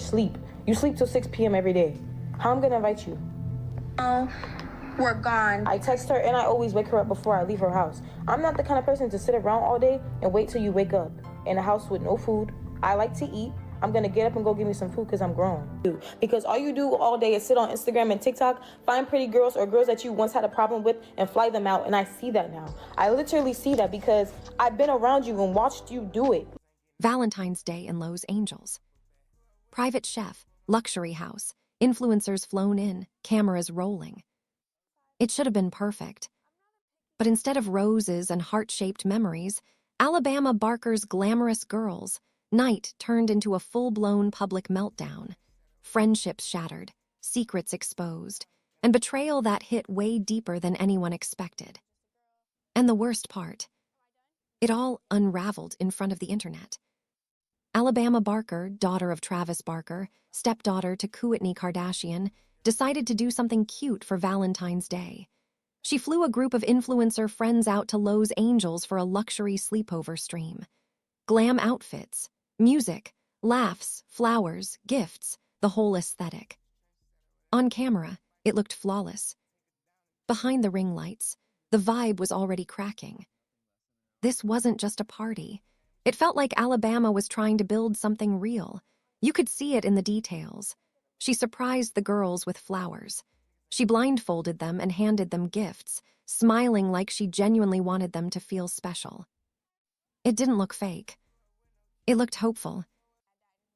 sleep. You sleep till 6 p.m. every day. How I'm gonna invite you? We're gone. I text her and I always wake her up before I leave her house. I'm not the kind of person to sit around all day and wait till you wake up in a house with no food. I like to eat. I'm gonna get up and go get me some food because I'm grown. Because all you do all day is sit on Instagram and TikTok, find pretty girls or girls that you once had a problem with and fly them out. And I see that now. I literally see that because I've been around you and watched you do it. Valentine's Day in Los Angeles. Private chef, luxury house, influencers flown in, cameras rolling. It should have been perfect. But instead of roses and heart-shaped memories, Alabama Barker's glamorous girls, night turned into a full-blown public meltdown. Friendships shattered, secrets exposed, and betrayal that hit way deeper than anyone expected. And the worst part, it all unraveled in front of the internet. Alabama Barker, daughter of Travis Barker, stepdaughter to Kourtney Kardashian, decided to do something cute for Valentine's Day. She flew a group of influencer friends out to Los Angeles for a luxury sleepover stream. Glam outfits, music, laughs, flowers, gifts, the whole aesthetic. On camera, it looked flawless. Behind the ring lights, the vibe was already cracking. This wasn't just a party. It felt like Alabama was trying to build something real. You could see it in the details. She surprised the girls with flowers. She blindfolded them and handed them gifts, smiling like she genuinely wanted them to feel special. It didn't look fake. It looked hopeful.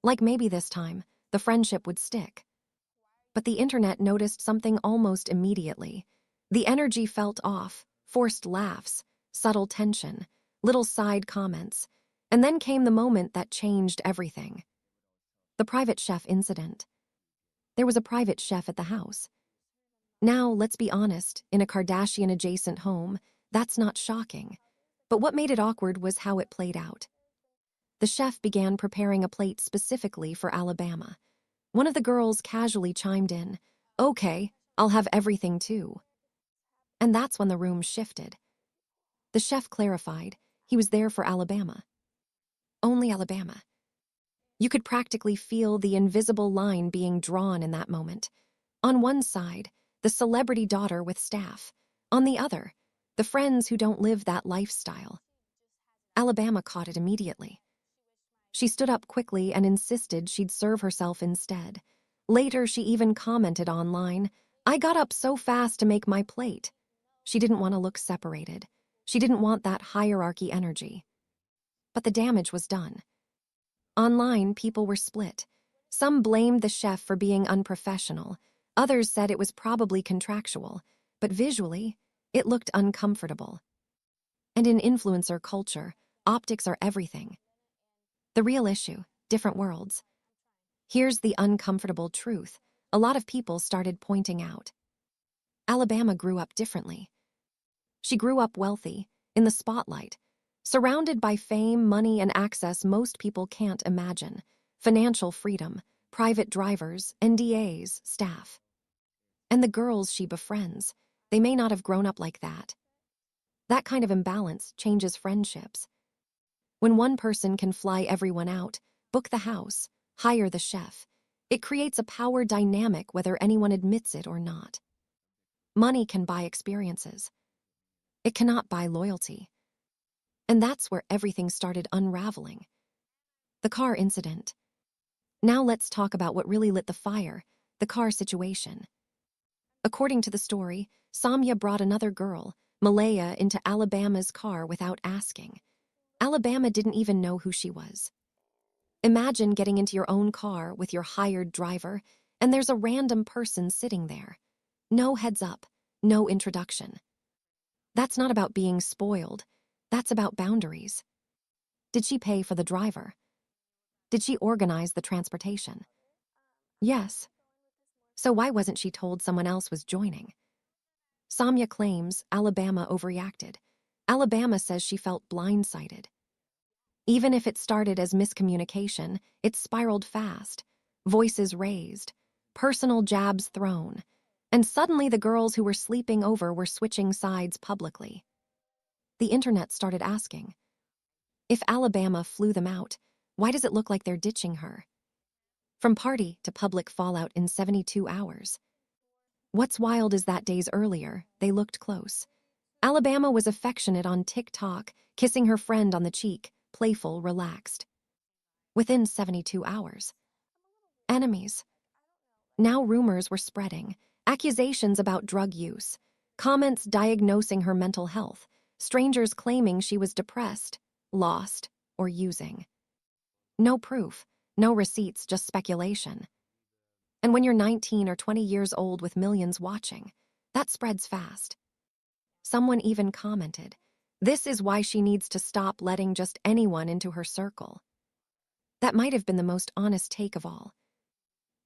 Like maybe this time, the friendship would stick. But the internet noticed something almost immediately. The energy felt off, forced laughs, subtle tension, little side comments, and then came the moment that changed everything. The private chef incident. There was a private chef at the house. Now, let's be honest, in a Kardashian-adjacent home, that's not shocking. But what made it awkward was how it played out. The chef began preparing a plate specifically for Alabama. One of the girls casually chimed in, "Okay, I'll have everything too." And that's when the room shifted. The chef clarified, he was there for Alabama. Only Alabama. You could practically feel the invisible line being drawn in that moment. On one side, the celebrity daughter with staff. On the other, the friends who don't live that lifestyle. Alabama caught it immediately. She stood up quickly and insisted she'd serve herself instead. Later, she even commented online, "I got up so fast to make my plate." She didn't want to look separated. She didn't want that hierarchy energy. But the damage was done. Online, people were split. Some blamed the chef for being unprofessional. Others said it was probably contractual, but visually, it looked uncomfortable. And in influencer culture, optics are everything. The real issue, different worlds. Here's the uncomfortable truth. A lot of people started pointing out. Alabama grew up differently. She grew up wealthy, in the spotlight, surrounded by fame, money, and access most people can't imagine. Financial freedom, private drivers, NDAs, staff. And the girls she befriends, they may not have grown up like that. That kind of imbalance changes friendships. When one person can fly everyone out, book the house, hire the chef, it creates a power dynamic whether anyone admits it or not. Money can buy experiences. It cannot buy loyalty. And that's where everything started unraveling. The car incident. Now let's talk about what really lit the fire, the car situation. According to the story, Samya brought another girl, Malaya, into Alabama's car without asking. Alabama didn't even know who she was. Imagine getting into your own car with your hired driver, and there's a random person sitting there. No heads up, no introduction. That's not about being spoiled. That's about boundaries. Did she pay for the driver? Did she organize the transportation? Yes. So why wasn't she told someone else was joining? Samya claims Alabama overreacted. Alabama says she felt blindsided. Even if it started as miscommunication, it spiraled fast. Voices raised, personal jabs thrown, and suddenly the girls who were sleeping over were switching sides publicly. The internet started asking, if Alabama flew them out, why does it look like they're ditching her? From party to public fallout in 72 hours. What's wild is that days earlier, they looked close. Alabama was affectionate on TikTok, kissing her friend on the cheek, playful, relaxed. Within 72 hours. Enemies. Now rumors were spreading, accusations about drug use, comments diagnosing her mental health, strangers claiming she was depressed, lost, or using. No proof, no receipts, just speculation. And when you're 19 or 20 years old with millions watching, that spreads fast. Someone even commented, "This is why she needs to stop letting just anyone into her circle." That might have been the most honest take of all.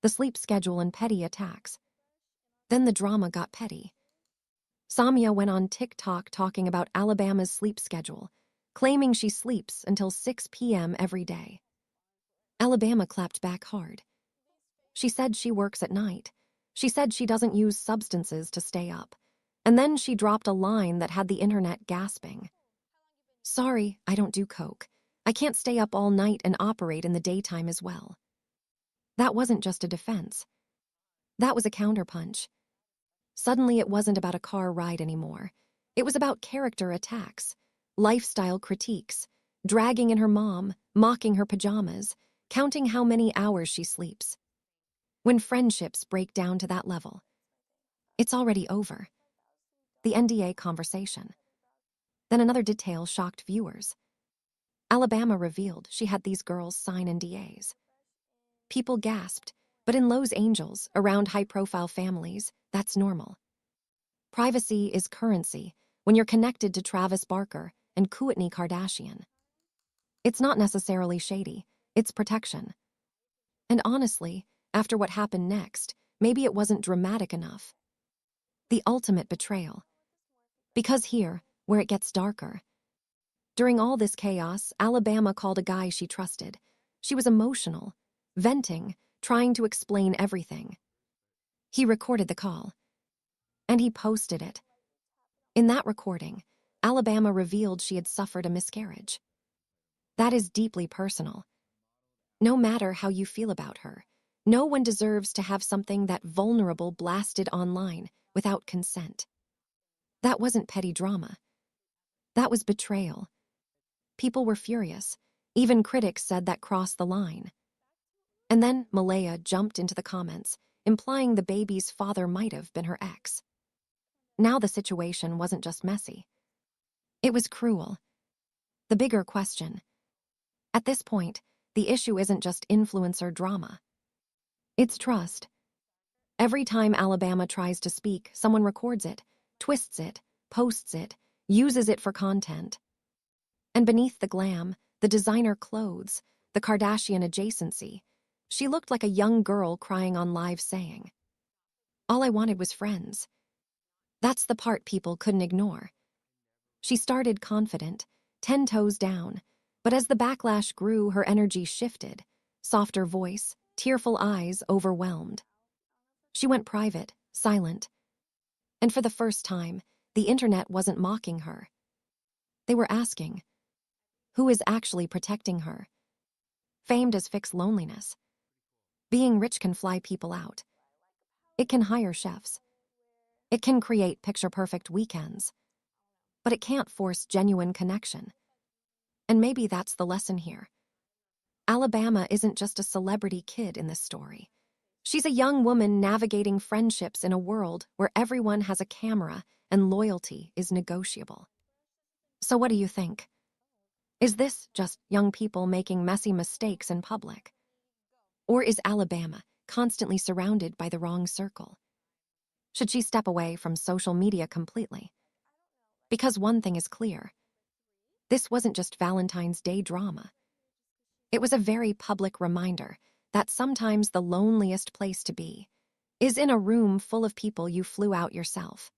The sleep schedule and petty attacks. Then the drama got petty. Samia went on TikTok talking about Alabama's sleep schedule, claiming she sleeps until 6 p.m. every day. Alabama clapped back hard. She said she works at night. She said she doesn't use substances to stay up. And then she dropped a line that had the internet gasping. "Sorry, I don't do coke. I can't stay up all night and operate in the daytime as well." That wasn't just a defense. That was a counterpunch. Suddenly it wasn't about a car ride anymore. It was about character attacks, lifestyle critiques, dragging in her mom, mocking her pajamas, counting how many hours she sleeps. When friendships break down to that level, it's already over. The NDA conversation. Then another detail shocked viewers. Alabama revealed she had these girls sign NDAs. People gasped, but in Los Angeles, around high-profile families, that's normal. Privacy is currency when you're connected to Travis Barker and Kourtney Kardashian. It's not necessarily shady, it's protection. And honestly, after what happened next, maybe it wasn't dramatic enough. The ultimate betrayal. Because here, where it gets darker. During all this chaos, Alabama called a guy she trusted. She was emotional, venting, trying to explain everything. He recorded the call. And he posted it. In that recording, Alabama revealed she had suffered a miscarriage. That is deeply personal. No matter how you feel about her, no one deserves to have something that vulnerable blasted online without consent. That wasn't petty drama. That was betrayal. People were furious. Even critics said that crossed the line. And then Malaya jumped into the comments, implying the baby's father might have been her ex. Now the situation wasn't just messy. It was cruel. The bigger question. At this point, the issue isn't just influencer drama. It's trust. Every time Alabama tries to speak, someone records it, twists it, posts it, uses it for content. And beneath the glam, the designer clothes, the Kardashian adjacency, she looked like a young girl crying on live saying, "All I wanted was friends." That's the part people couldn't ignore. She started confident, 10 toes down, but as the backlash grew, her energy shifted, softer voice, tearful eyes, overwhelmed. She went private, silent. And for the first time, the internet wasn't mocking her. They were asking, who is actually protecting her? Fame does fix loneliness. Being rich can fly people out. It can hire chefs. It can create picture-perfect weekends. But it can't force genuine connection. And maybe that's the lesson here. Alabama isn't just a celebrity kid in this story. She's a young woman navigating friendships in a world where everyone has a camera and loyalty is negotiable. So what do you think? Is this just young people making messy mistakes in public? Or is Alabama constantly surrounded by the wrong circle? Should she step away from social media completely? Because one thing is clear. This wasn't just Valentine's Day drama. It was a very public reminder that sometimes the loneliest place to be is in a room full of people you flew out yourself.